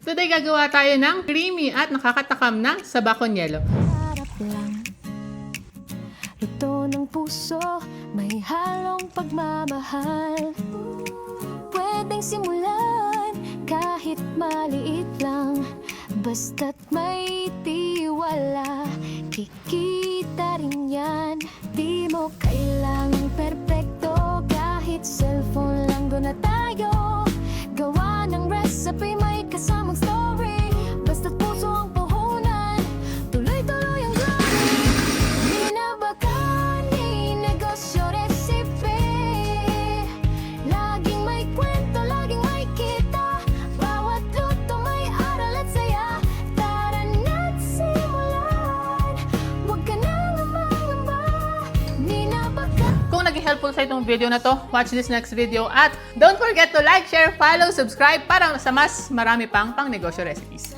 Today gagawa tayo ng creamy at nakakatakam na saba con yelo. Harap lang, luto ng puso, may halong pagmamahal. Pwedeng simulan kahit maliit lang, basta't may tiwala, kikita rin yan. Di mo kailangang perpekto, kahit cellphone lang doon na tayo. Gawa ng recipe, may kasamang story, basta't puso ang puhunan, tuloy-tuloy ang glory. Di na baka ni negosyo recipe, laging may kwento, laging may kita, bawat luto may aral at saya. Tara na't simulan, huwag ka nang umangamba. Di na baka. Kung naging helpful sa itong video na to, watch this next video at don't forget to like, share, follow, subscribe para sa mas marami pang negosyo recipes.